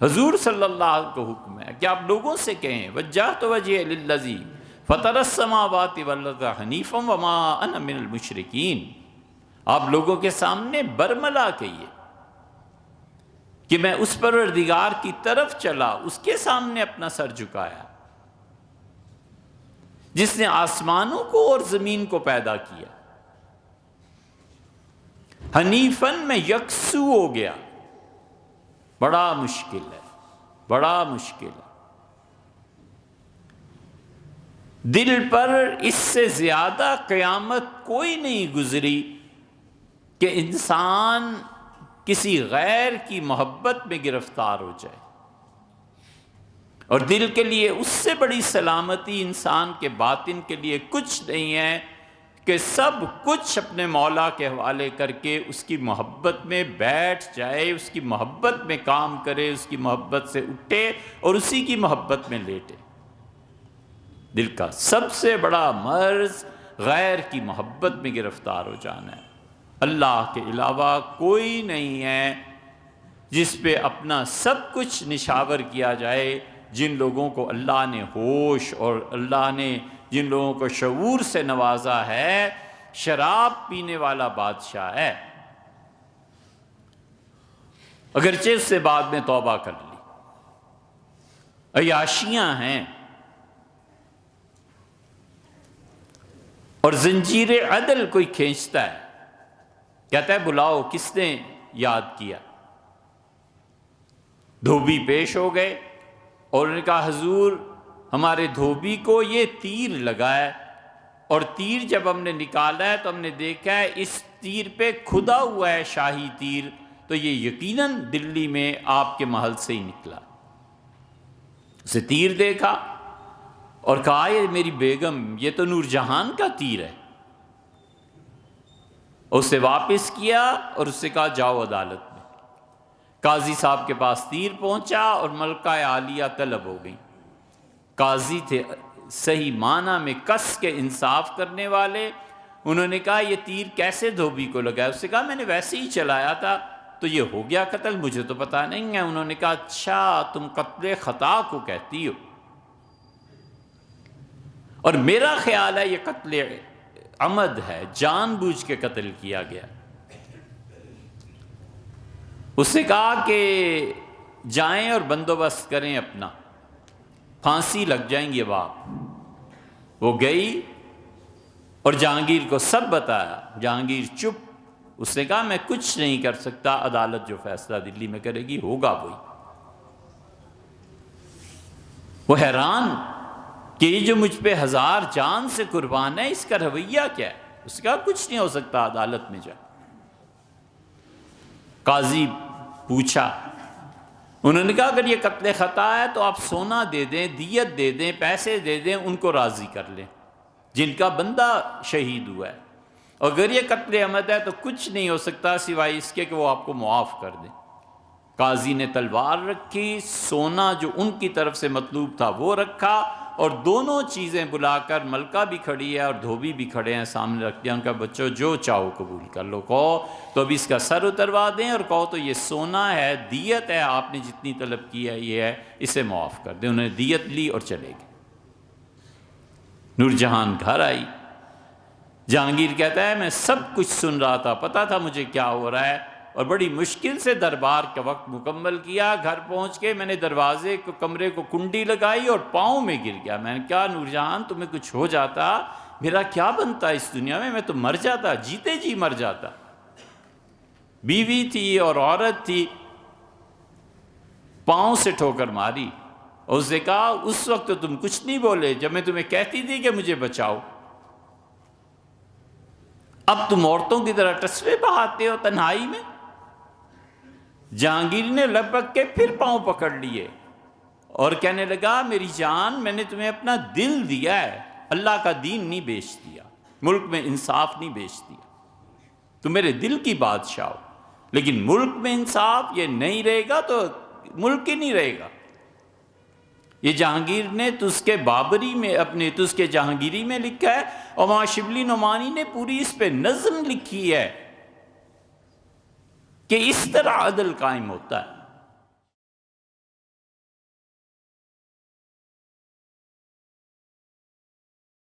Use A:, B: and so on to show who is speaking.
A: حضور صلی اللہ علیہ وسلم کو حکم ہے کہ آپ لوگوں سے کہیں وجہت وجہی للذی فطر السماوات والارض حنیفا وما انا من المشرکین، آپ لوگوں کے سامنے برملا کہیے کہ میں اس پروردگار کی طرف چلا، اس کے سامنے اپنا سر جھکایا جس نے آسمانوں کو اور زمین کو پیدا کیا۔ حنیفاً میں یکسو ہو گیا۔ بڑا مشکل ہے، بڑا مشکل ہے۔ دل پر اس سے زیادہ قیامت کوئی نہیں گزری کہ انسان کسی غیر کی محبت میں گرفتار ہو جائے، اور دل کے لیے اس سے بڑی سلامتی انسان کے باطن کے لیے کچھ نہیں ہے کہ سب کچھ اپنے مولا کے حوالے کر کے اس کی محبت میں بیٹھ جائے، اس کی محبت میں کام کرے، اس کی محبت سے اٹھے اور اسی کی محبت میں لیٹے۔ دل کا سب سے بڑا مرض غیر کی محبت میں گرفتار ہو جانا ہے۔ اللہ کے علاوہ کوئی نہیں ہے جس پہ اپنا سب کچھ نشاور کیا جائے۔ جن لوگوں کو اللہ نے ہوش اور اللہ نے جن لوگوں کو شعور سے نوازا ہے، شراب پینے والا بادشاہ ہے، اگرچہ اس سے بعد میں توبہ کر لی، عیاشیاں ہیں، اور زنجیر عدل کوئی کھینچتا ہے، کہتا ہے بلاؤ، کس نے یاد کیا؟ دھوبی پیش ہو گئے اور انہوں نے کہا حضور ہمارے دھوبی کو یہ تیر لگا ہے، اور تیر جب ہم نے نکالا ہے تو ہم نے دیکھا ہے اس تیر پہ کھدا ہوا ہے شاہی تیر، تو یہ یقیناً دلی میں آپ کے محل سے ہی نکلا۔ اسے تیر دیکھا اور کہا یہ میری بیگم، یہ تو نور جہان کا تیر ہے۔ اسے واپس کیا اور اس سے کہا جاؤ عدالت میں۔ قاضی صاحب کے پاس تیر پہنچا اور ملکہ عالیہ طلب ہو گئی۔ قاضی تھے صحیح معنی میں کس کے انصاف کرنے والے، انہوں نے کہا یہ تیر کیسے دھوبی کو لگا ہے؟ اس سے کہا میں نے ویسے ہی چلایا تھا تو یہ ہو گیا قتل، مجھے تو پتہ نہیں ہے۔ انہوں نے کہا اچھا تم قتل خطا کو کہتی ہو، اور میرا خیال ہے یہ قتل عمد ہے، جان بوجھ کے قتل کیا گیا۔ اس سے کہا کہ جائیں اور بندوبست کریں اپنا، پھانسی لگ جائیں گے باپ۔ وہ گئی اور جہانگیر کو سب بتایا، جہانگیر چپ۔ اس نے کہا میں کچھ نہیں کر سکتا، عدالت جو فیصلہ دلی میں کرے گی ہوگا وہی۔ وہ حیران کہ یہ جو مجھ پہ 1000 جان سے قربان ہے، اس کا رویہ کیا ہے؟ اس نے کہا کچھ نہیں ہو سکتا، عدالت میں جا۔ قاضی پوچھا، انہوں نے کہا اگر یہ قتل خطا ہے تو آپ سونا دے دیں، دیت دے دیں، پیسے دے دیں، ان کو راضی کر لیں جن کا بندہ شہید ہوا ہے، اور اگر یہ قتل عمد ہے تو کچھ نہیں ہو سکتا سوائے اس کے کہ وہ آپ کو معاف کر دیں۔ قاضی نے تلوار رکھی، سونا جو ان کی طرف سے مطلوب تھا وہ رکھا، اور دونوں چیزیں بلا کر ملکہ بھی کھڑی ہے اور دھوبی بھی کھڑے ہیں سامنے رکھ دیا۔ ان کا بچوں جو چاہو قبول کر لو، کہو تو اب اس کا سر اتروا دیں، اور کہو تو یہ سونا ہے، دیت ہے، آپ نے جتنی طلب کی ہے یہ ہے، اسے معاف کر دیں۔ انہوں نے دیت لی اور چلے گئے۔ نور جہان گھر آئی، جہانگیر کہتا ہے میں سب کچھ سن رہا تھا، پتا تھا مجھے کیا ہو رہا ہے، اور بڑی مشکل سے دربار کا وقت مکمل کیا۔ گھر پہنچ کے میں نے دروازے کو کمرے کو کنڈی لگائی اور پاؤں میں گر گیا۔ میں نے کہا نور جہان تمہیں کچھ ہو جاتا میرا کیا بنتا اس دنیا میں تو مر جاتا، جیتے جی مر جاتا۔ بیوی تھی اور عورت تھی، پاؤں سے ٹھوکر ماری، اور اس نے کہا اس وقت تو تم کچھ نہیں بولے جب میں تمہیں کہتی تھی کہ مجھے بچاؤ، اب تم عورتوں کی طرح ٹسوے بہاتے ہو تنہائی میں۔ جہانگیر نے لپک کے پھر پاؤں پکڑ لیے اور کہنے لگا میری جان میں نے تمہیں اپنا دل دیا ہے، اللہ کا دین نہیں بیچ دیا، ملک میں انصاف نہیں بیچ دیا، تم میرے دل کی بادشاہ ہو، لیکن ملک میں انصاف یہ نہیں رہے گا تو ملک ہی نہیں رہے گا۔ یہ جہانگیر نے تس کے بابری میں اپنے تس کے جہانگیری میں لکھا ہے، اور وہاں شبلی نعمانی نے پوری اس پہ نظم لکھی ہے کہ اس طرح عدل قائم ہوتا ہے۔